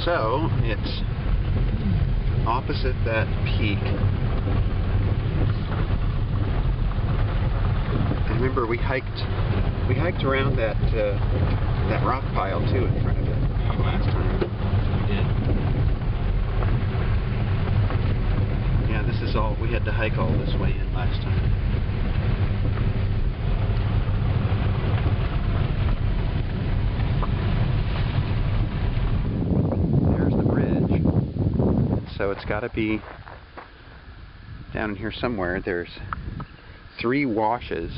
So it's opposite that peak. And remember, we hiked around that rock pile too in front of it last time. We did. Yeah, this is all we had to hike all this way in last time. So it's got to be down in here somewhere. There's 3 washes,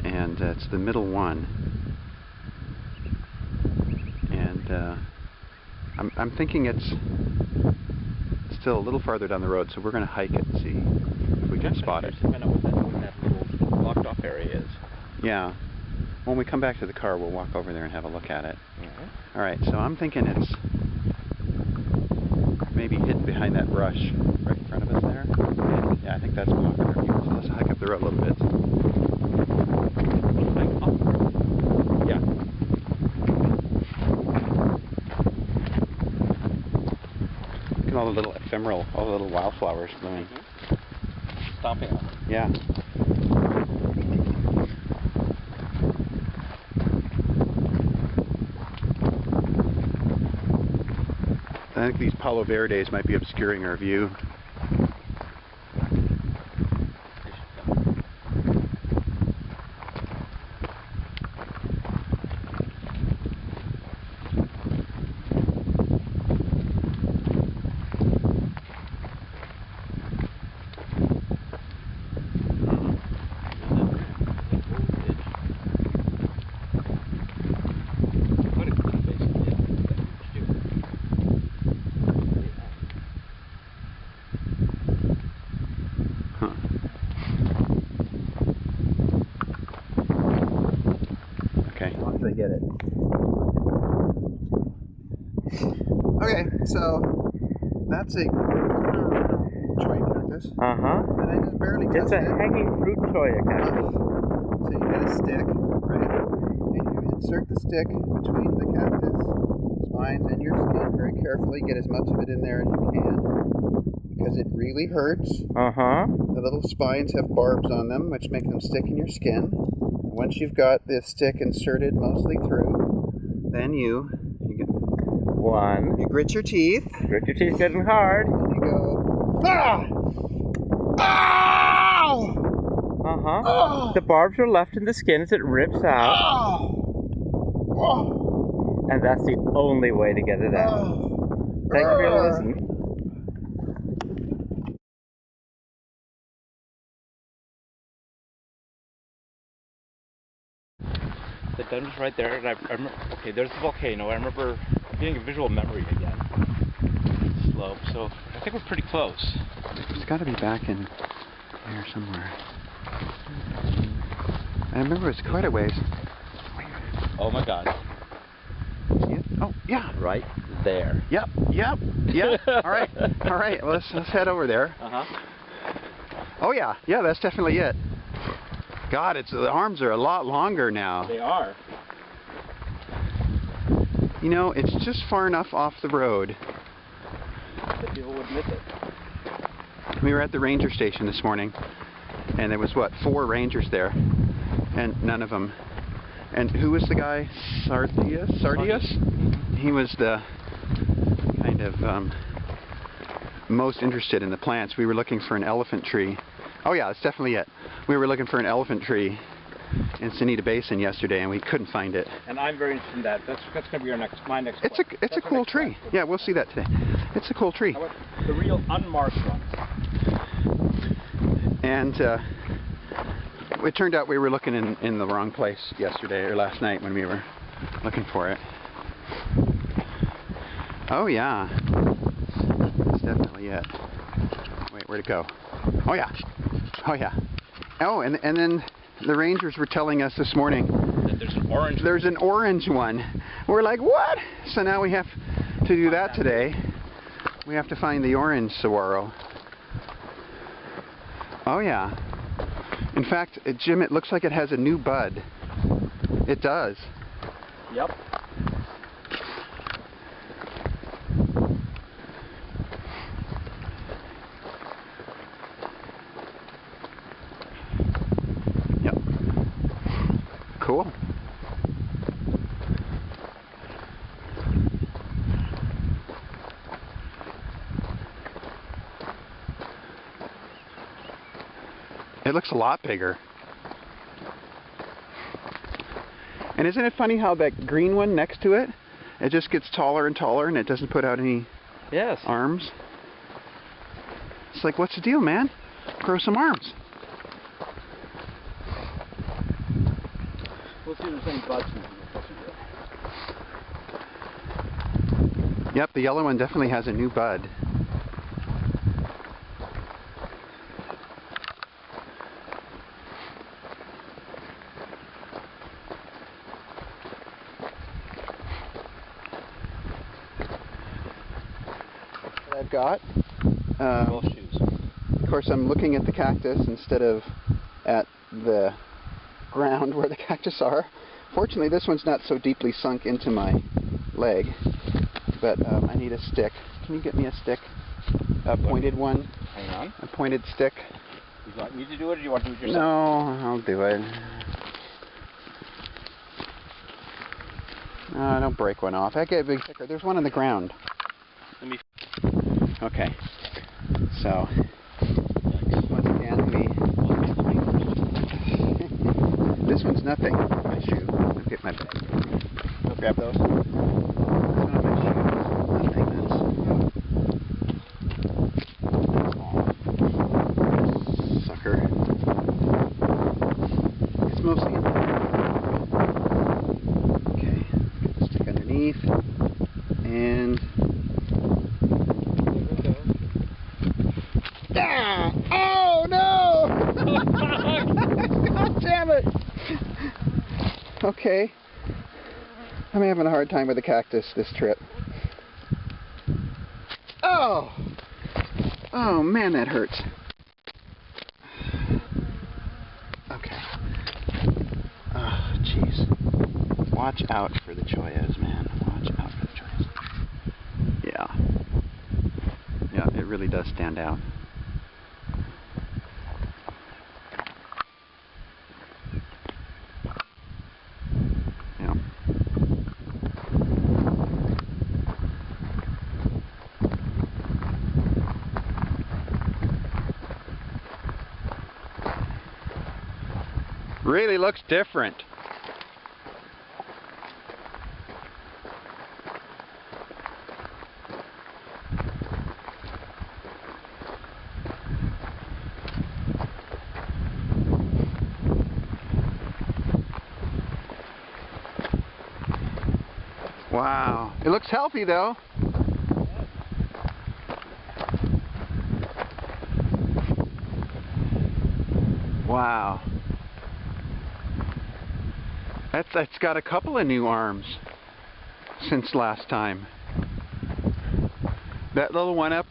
and it's the middle one. And I'm thinking it's still a little farther down the road, so we're going to hike it and see if we can spot it. Find out what that little blocked off area is. Yeah. When we come back to the car, we'll walk over there and have a look at it. Mm-hmm. All right. So I'm thinking it's maybe hidden behind that brush right in front of us there. Yeah, I think that's blocking our view. So let's hike up the road a little bit. Yeah. Look at all the little ephemeral, all the little wildflowers blooming. Mm-hmm. Stomping on them. Yeah. I think these Palo Verdes might be obscuring our view. Once I get it. Okay, so that's a cholla cactus. And I just barely touched it. It's a hanging fruit cholla cactus. So you get a stick, right? And you insert the stick between the cactus spines and your skin very carefully. Get as much of it in there as you can, because it really hurts. The little spines have barbs on them, which make them stick in your skin. Once you've got this stick inserted mostly through, then you grit your teeth. Grit your teeth good and hard. And you go, ah! Ow! Oh! The barbs are left in the skin as it rips out. Oh! Oh! And that's the only way to get it out. Oh! Thanks for listening. The den was right there, and I remember, okay, there's the volcano. I remember getting a visual memory again. Slope, so I think we're pretty close. It's got to be back in there somewhere. I remember it's quite a ways. Oh my God. See it? Oh, yeah. Right there. Yep. All right. Well, let's head over there. Oh yeah, that's definitely it. God, the arms are a lot longer now. They are. You know, it's just far enough off the road. That people would miss it. We were at the ranger station this morning, and there was, 4 rangers there, and none of them. And who was the guy? Sardius? He was the kind of most interested in the plants. We were looking for an elephant tree. Oh yeah, that's definitely it. We were looking for an elephant tree in Sunita Basin yesterday, and we couldn't find it. And I'm very interested in that. That's going to be my next. It's a cool tree. Yeah, we'll see that today. It's a cool tree. How about the real unmarked ones? And it turned out we were looking in the wrong place yesterday or last night when we were looking for it. Oh yeah, that's definitely it. Wait, where'd it go? Oh yeah. Oh, and then the rangers were telling us this morning that there's an orange one. We're like, what? So now we have to do that today. We have to find the orange saguaro. Oh yeah. In fact, Jim, it looks like it has a new bud. It does. Yep. It looks a lot bigger. And isn't it funny how that green one next to it, it just gets taller and taller and it doesn't put out any arms? It's like, what's the deal, man? Grow some arms. We'll see if there's any bugs in it. Yep, the yellow one definitely has a new bud. I've got. Both shoes. Of course, I'm looking at the cactus instead of at the ground where the cactus are. Fortunately, this one's not so deeply sunk into my leg, but I need a stick. Can you get me a stick? A pointed one? Hang on. A pointed stick? You want me to do it, or do you want to do it yourself? No, I'll do it. No, don't break one off. I get a big sticker. There's one on the ground. Let me. Okay. So, once again, this one's nothing. My shoe. I'll get my bag. I'll grab those. It's not my shoe. Nothing. That's sucker. It's mostly in there. Okay. Get the stick underneath. And ah! Oh no! God damn it! Okay. I'm having a hard time with the cactus this trip. Oh! Oh man, that hurts. Okay. Oh, jeez. Watch out for the choyas, man. Watch out for the choyas. Yeah. Yeah, it really does stand out. Yeah. Really looks different. Wow. It looks healthy though. Wow. That's got a couple of new arms since last time. That little one up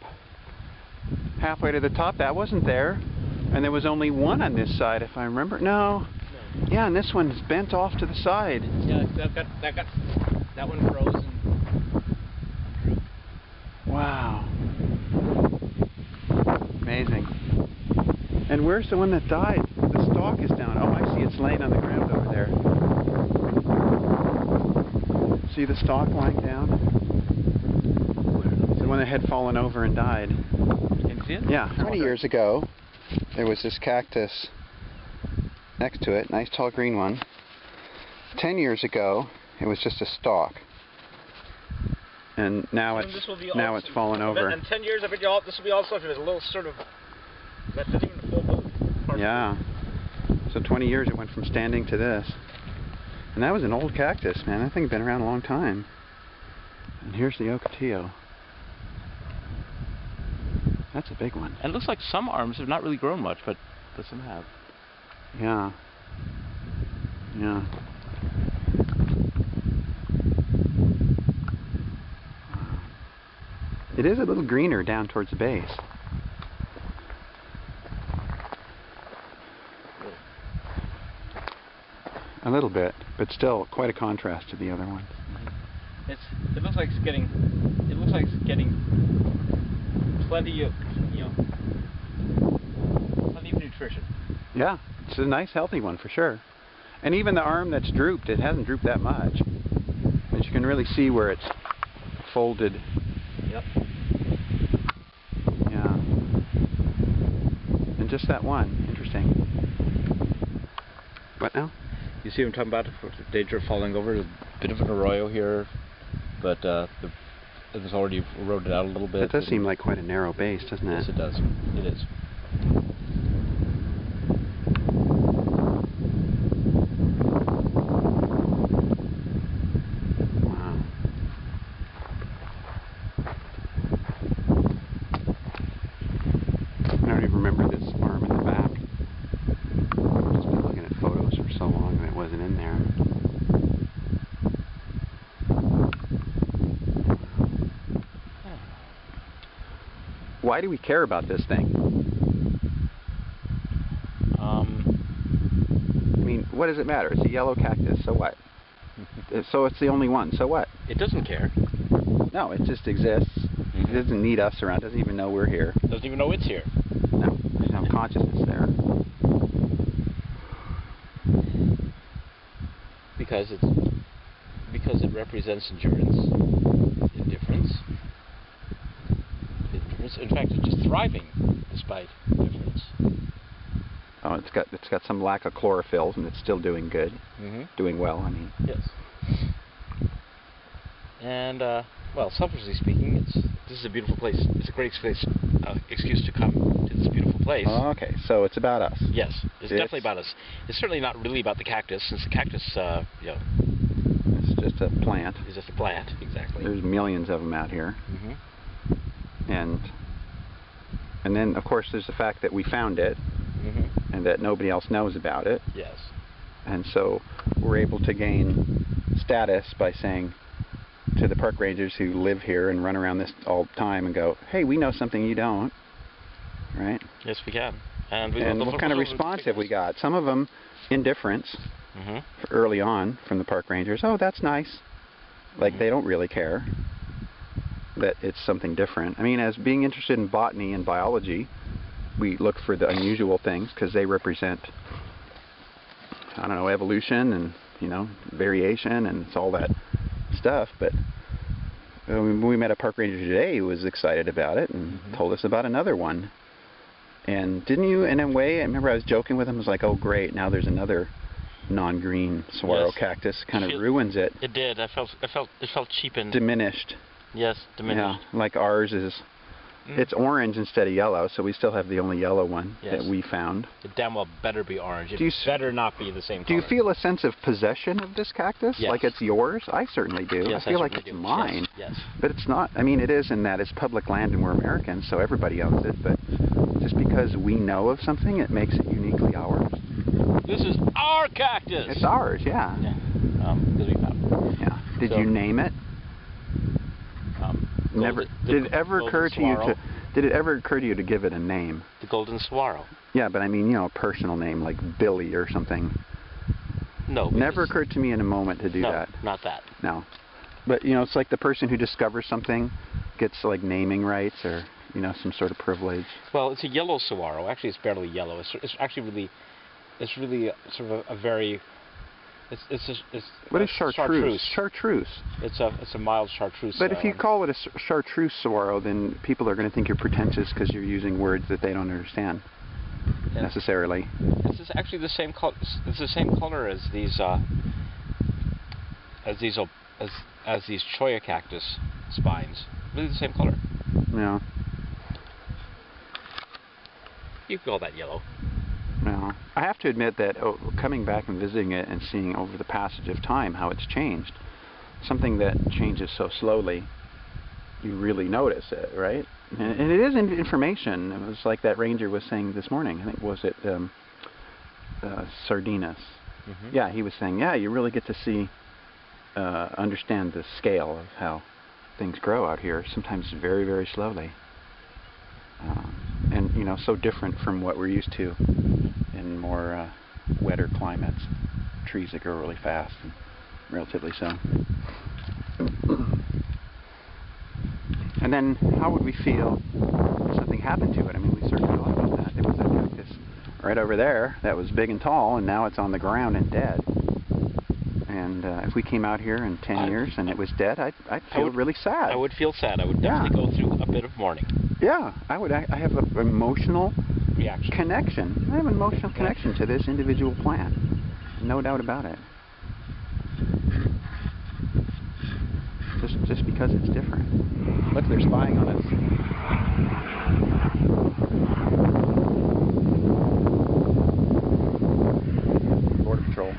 halfway to the top, that wasn't there. And there was only one on this side, if I remember. No. Yeah, and this one's bent off to the side. Yeah, that one froze and drooped. Wow. Amazing. And where's the one that died? The stalk is down. Oh, I see. It's laying on the ground over there. See the stalk lying down? It's the one that had fallen over and died. Can you see it? Yeah. 20 years ago, there was this cactus next to it. Nice tall green one. 10 years ago, it was just a stalk. And now it's fallen over. And 10 years, I bet this will be all stuff. There's a little sort of, that doesn't even full part. Yeah. So 20 years it went from standing to this. And that was an old cactus, man. That thing had been around a long time. And here's the Ocotillo. That's a big one. And it looks like some arms have not really grown much, but some have. Yeah. Yeah. It is a little greener down towards the base. A little bit, but still quite a contrast to the other one. It looks like it's getting plenty of nutrition. Yeah, it's a nice healthy one for sure. And even the arm that's drooped, it hasn't drooped that much. But you can really see where it's folded. Yep. Yeah. And just that one, interesting. What now? You see what I'm talking about? The danger of falling over. There's a bit of an arroyo here, but it was already eroded out a little bit. It does seem like quite a narrow base, doesn't it? Yes, it does. It is. Wow. I don't even remember this arm in the back. I've just been looking at photos for so long and it wasn't in there. Why do we care about this thing? I mean, what does it matter? It's a yellow cactus, so what? So it's the only one, so what? It doesn't care. No, it just exists. It doesn't need us around, doesn't even know we're here. Doesn't even know it's here. No, there's no consciousness there. Because it represents endurance, indifference. In fact, it's just thriving despite difference. Oh, it's got some lack of chlorophyll, and it's still doing good, doing well. I mean, yes. And well, selfishly speaking, this is a beautiful place. It's a great excuse to come to this beautiful place. Oh, okay, so it's about us. Yes, it's definitely about us. It's certainly not really about the cactus, since the cactus, you know, it's just a plant. It's just a plant, exactly. There's millions of them out here, and then of course there's the fact that we found it, and that nobody else knows about it. Yes. And so we're able to gain status by saying to the park rangers who live here and run around this all the time and go, hey, we know something you don't, right? Yes, we can. And what kind of response have we got? Some of them, indifference early on from the park rangers. Oh, that's nice. Like they don't really care that it's something different. I mean, as being interested in botany and biology, we look for the unusual things because they represent, I don't know, evolution and, you know, variation, and it's all that stuff. But we met a park ranger today who was excited about it and told us about another one. And didn't you, in a way, I remember I was joking with him, I was like, oh great, now there's another non-green saguaro cactus, kind of ruins it. It did. It felt cheapened. Diminished. Yes, diminished. Yeah, like ours is, it's orange instead of yellow, so we still have the only yellow one that we found. It damn well better be orange. It better not be the same color. Do you feel a sense of possession of this cactus? Yes. Like it's yours? I certainly do. Yes, I feel like it's mine. Yes. But it's not. I mean, it is in that it's public land and we're Americans, so everybody owns it. But just because we know of something, it makes it uniquely ours. This is our cactus! It's ours, yeah. Because we found it. Yeah. Did you name it? Never. Did it ever occur to you to? Did it ever occur to you to give it a name? The Golden Saguaro. Yeah, but I mean, you know, a personal name like Billy or something. No. Never occurred to me in a moment to do that. No, not that. No. But, you know, it's like the person who discovers something gets, like, naming rights or, you know, some sort of privilege. Well, it's a yellow saguaro. Actually, it's barely yellow. It's actually really sort of a very... What is chartreuse? Chartreuse. It's a mild chartreuse. But if you call it a chartreuse saguaro, then people are going to think you're pretentious because you're using words that they don't understand necessarily. It's actually the same color. It's the same color as these cholla cactus spines. Really the same color. Yeah. You can call that yellow. No. I have to admit that coming back and visiting it and seeing over the passage of time how it's changed, something that changes so slowly, you really notice it, right? And it is information. It was like that ranger was saying this morning. I think, was it Sardinas? Yeah, he was saying, yeah, you really get to see, understand the scale of how things grow out here, sometimes very, very slowly. And, you know, so different from what we're used to in more wetter climates. Trees that grow really fast and relatively so. And then how would we feel if something happened to it? I mean, we certainly thought about that. There was a cactus right over there that was big and tall, and now it's on the ground and dead. And if we came out here in 10 years and it was dead, I'd feel really sad. I would feel sad. I would definitely go through a bit of mourning. Yeah, I would. I have an emotional reaction. Connection. I have an emotional connection to this individual plant. No doubt about it. Just because it's different. Look, they're spying on us. Border Patrol.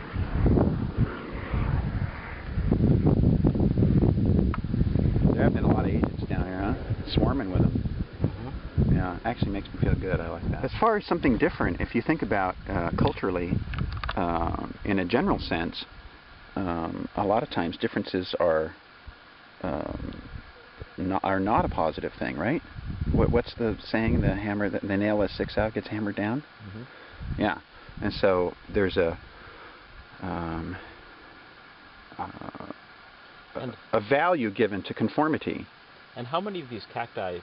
There have been a lot of agents down here, huh? Swarming with them. Yeah, actually makes me feel good. I like that. As far as something different, if you think about culturally, in a general sense, a lot of times differences are not a positive thing, right? What's the saying? The nail that sticks out gets hammered down. Yeah, and so there's a value given to conformity. And how many of these cacti,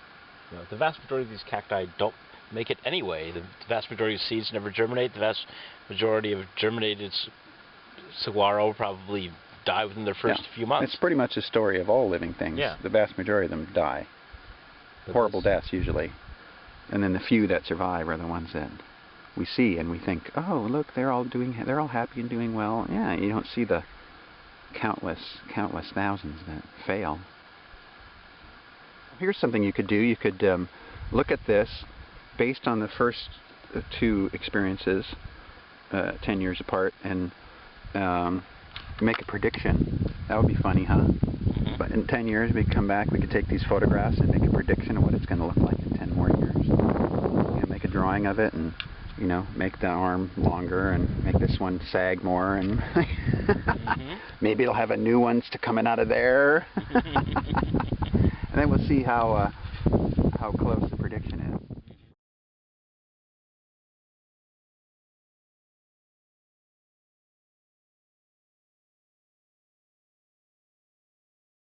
the vast majority of these cacti don't make it anyway. The vast majority of seeds never germinate. The vast majority of germinated saguaro probably die within their first few months. It's pretty much the story of all living things. Yeah. The vast majority of them die. Horrible deaths usually. And then the few that survive are the ones that we see and we think, oh, look, they're all happy and doing well. Yeah, you don't see the countless thousands that fail. Here's something you could do. You could look at this based on the first two experiences, 10 years apart, and make a prediction. That would be funny, huh? But in 10 years, we could come back, we could take these photographs and make a prediction of what it's going to look like in 10 more years. Make a drawing of it and, make the arm longer and make this one sag more, and maybe it'll have a new one coming out of there. And then we'll see how close